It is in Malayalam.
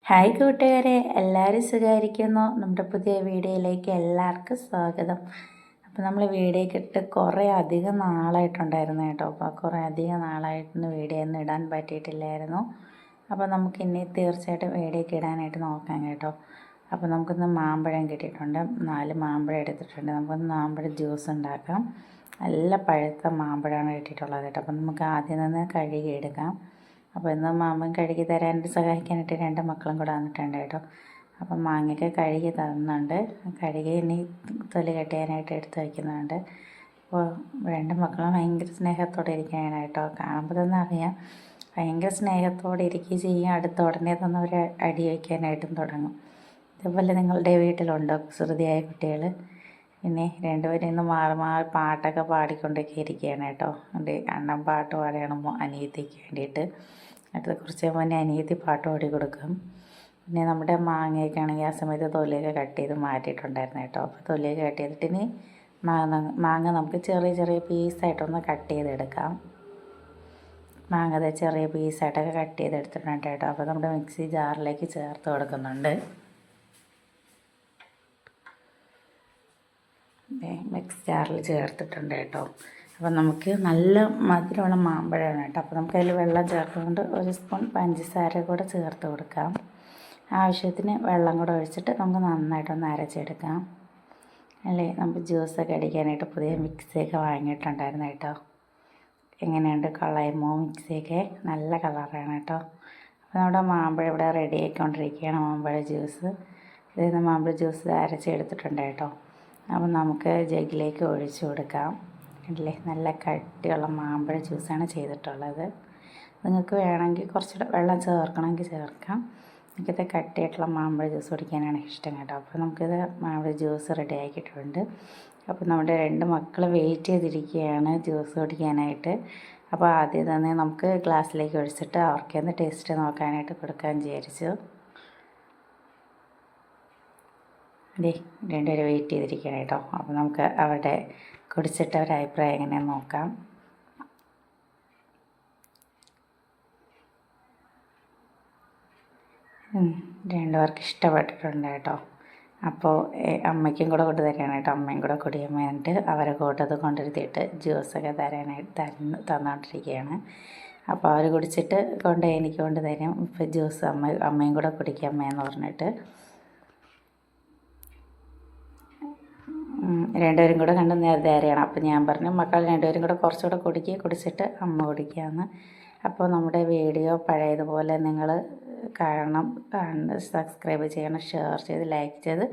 ഹായ് കൂട്ടുകാരെ, എല്ലാവരും സുഖമായിരിക്കുന്നു. നമ്മുടെ പുതിയ വീഡിയോയിലേക്ക് എല്ലാവർക്കും സ്വാഗതം. അപ്പോൾ നമ്മൾ വീഡിയോ ഇട്ട് കുറേ അധികം നാളായിട്ടുണ്ടായിരുന്നു കേട്ടോ. അപ്പോൾ കുറേ അധികം നാളായിട്ടൊന്നും വീഡിയോ ഒന്നും ഇടാൻ പറ്റിയിട്ടില്ലായിരുന്നു. അപ്പോൾ നമുക്കിനി തീർച്ചയായിട്ടും വീഡിയോ ഇടാനായിട്ട് നോക്കാം കേട്ടോ. അപ്പോൾ നമുക്കിന്ന് മാമ്പഴം കിട്ടിയിട്ടുണ്ട്. 4 മാമ്പഴം എടുത്തിട്ടുണ്ട്. നമുക്കൊന്ന് മാമ്പഴം ജ്യൂസ് ഉണ്ടാക്കാം. നല്ല പഴുത്ത മാമ്പഴമാണ് കിട്ടിയിട്ടുള്ളത് കേട്ടോ. അപ്പോൾ നമുക്ക് ആദ്യം നിന്ന് കഴുകിയെടുക്കാം. അപ്പോൾ ഇന്ന് മാമൻ കഴുകി തരാനായിട്ട് സഹായിക്കാനായിട്ട് 2 മക്കളും കൂടെ വന്നിട്ടുണ്ട് കേട്ടോ. അപ്പം മാങ്ങയൊക്കെ കഴുകി തന്നുണ്ട്. കഴുകി ഇനി തൊലി കെട്ടിയാനായിട്ട് എടുത്ത് വയ്ക്കുന്നുണ്ട്. അപ്പോൾ 2 മക്കളും ഭയങ്കര സ്നേഹത്തോടെ ഇരിക്കുകയാണ് കേട്ടോ. കാണുമ്പോൾ തന്നെ അറിയാം, ഭയങ്കര സ്നേഹത്തോടെ ഇരിക്കുകയും ചെയ്യും. അടുത്ത ഉടനെ തന്നെ അവർ അടി വയ്ക്കാനായിട്ടും തുടങ്ങും. ഇതുപോലെ നിങ്ങളുടെ വീട്ടിലുണ്ടോ കുസൃതിയായ കുട്ടികൾ? പിന്നെ 2 പേരും ഇന്ന് മാറി മാറി പാട്ടൊക്കെ പാടിക്കൊണ്ടൊക്കെ ഇരിക്കുകയാണ് കേട്ടോ. അണ്ണൻ പാട്ട് പാടുകയാണ് അനിയത്തിക്ക് വേണ്ടിയിട്ട്. അടുത്ത കുറച്ച് മുന്നേ അനിയത്തി പാട്ട് പാടി കൊടുക്കും. പിന്നെ നമ്മുടെ മാങ്ങയൊക്കെ ആണെങ്കിൽ ആ സമയത്ത് തൊലിയൊക്കെ കട്ട് ചെയ്ത് മാറ്റിയിട്ടുണ്ടായിരുന്നു കേട്ടോ. അപ്പോൾ തൊലിയൊക്കെ കട്ട് ചെയ്തിട്ട് ഇനി മാങ്ങ നമുക്ക് ചെറിയ ചെറിയ പീസായിട്ടൊന്ന് കട്ട് ചെയ്തെടുക്കാം. മാങ്ങ ചെറിയ പീസായിട്ടൊക്കെ കട്ട് ചെയ്തെടുത്തിട്ടുണ്ട് കേട്ടോ. അപ്പോൾ നമ്മുടെ മിക്സി ജാറിലേക്ക് ചേർത്ത് കൊടുക്കുന്നുണ്ട്. മിക്സ് ജാറിൽ ചേർത്തിട്ടുണ്ട് കേട്ടോ. അപ്പോൾ നമുക്ക് നല്ല മധുരമുള്ള മാമ്പഴമാണ് കേട്ടോ. അപ്പോൾ നമുക്ക് അതിൽ വെള്ളം ചേർത്തുകൊണ്ട് 1 സ്പൂൺ പഞ്ചസാര കൂടെ ചേർത്ത് കൊടുക്കാം. ആവശ്യത്തിന് വെള്ളം കൂടെ ഒഴിച്ചിട്ട് നമുക്ക് നന്നായിട്ടൊന്ന് അരച്ചെടുക്കാം. അല്ലേ, നമുക്ക് ജ്യൂസൊക്കെ അടിക്കാനായിട്ട് പുതിയ മിക്സിയൊക്കെ വാങ്ങിയിട്ടുണ്ടായിരുന്നു കേട്ടോ. എങ്ങനെയുണ്ട് കളയുമോ? മിക്സിയൊക്കെ നല്ല കളറാണ് കേട്ടോ. അപ്പോൾ നമ്മുടെ മാമ്പഴം ഇവിടെ റെഡി ആയിക്കൊണ്ടിരിക്കുകയാണ്. മാമ്പഴ ജ്യൂസ് ഇതിൽ മാമ്പഴ ജ്യൂസ് അരച്ചെടുത്തിട്ടുണ്ട് കേട്ടോ. അപ്പോൾ നമുക്ക് ജഗ്ഗിലേക്ക് ഒഴിച്ചു കൊടുക്കാം. അല്ലേ, നല്ല കട്ടിയുള്ള മാമ്പഴ ജ്യൂസാണ് ചെയ്തിട്ടുള്ളത്. നിങ്ങൾക്ക് വേണമെങ്കിൽ കുറച്ചുകൂടെ വെള്ളം ചേർക്കണമെങ്കിൽ ചേർക്കാം. എനിക്കത് കട്ടിയായിട്ടുള്ള മാമ്പഴ ജ്യൂസ് കുടിക്കാനാണ് ഇഷ്ടം കേട്ടോ. അപ്പോൾ നമുക്കിത് മാമ്പഴ ജ്യൂസ് റെഡി ആക്കിയിട്ടുണ്ട്. അപ്പോൾ നമ്മുടെ 2 മക്കൾ വെയിറ്റ് ചെയ്തിരിക്കുകയാണ് ജ്യൂസ് കുടിക്കാനായിട്ട്. അപ്പോൾ ആദ്യം തന്നെ നമുക്ക് ഗ്ലാസ്സിലേക്ക് ഒഴിച്ചിട്ട് അവർക്കൊന്ന് ടേസ്റ്റ് നോക്കാനായിട്ട് കൊടുക്കാൻ വിചാരിച്ചു. അതെ, 2 പേര് വെയിറ്റ് ചെയ്തിരിക്കുകയാണ് കേട്ടോ. അപ്പോൾ നമുക്ക് അവരുടെ കുടിച്ചിട്ട് അവരുടെ അഭിപ്രായം എങ്ങനെയാണെന്ന് നോക്കാം. രണ്ടുപേർക്ക് ഇഷ്ടപ്പെട്ടിട്ടുണ്ട് കേട്ടോ. അപ്പോൾ അമ്മയ്ക്കും കൂടെ കൊണ്ട് തരാനാണ് കേട്ടോ. അമ്മയും കൂടെ കുടിക്കാൻ വേണ്ടിയിട്ട് അവരെ കൂട്ടത് കൊണ്ടിരുത്തിയിട്ട് ജ്യൂസൊക്കെ തരാനായിട്ട് തന്നുകൊണ്ടിരിക്കുകയാണ്. അപ്പോൾ അവർ കുടിച്ചിട്ട് എനിക്ക് കൊണ്ട് തരും. ഇപ്പോൾ ജ്യൂസ് അമ്മയും കൂടെ കുടിക്കാം അമ്മയെന്ന് പറഞ്ഞിട്ട് 2 പേരും കൂടെ കണ്ട് നേരത്തെ അറിയണം. അപ്പോൾ ഞാൻ പറഞ്ഞു, മക്കൾ 2 പേരും കൂടെ കുറച്ചുകൂടെ കുടിച്ചിട്ട് അമ്മ കുടിക്കാമെന്ന്. അപ്പോൾ നമ്മുടെ വീഡിയോ പഴയതുപോലെ നിങ്ങൾ സബ്സ്ക്രൈബ് ചെയ്യണം, ഷെയർ ചെയ്ത് ലൈക്ക് ചെയ്ത്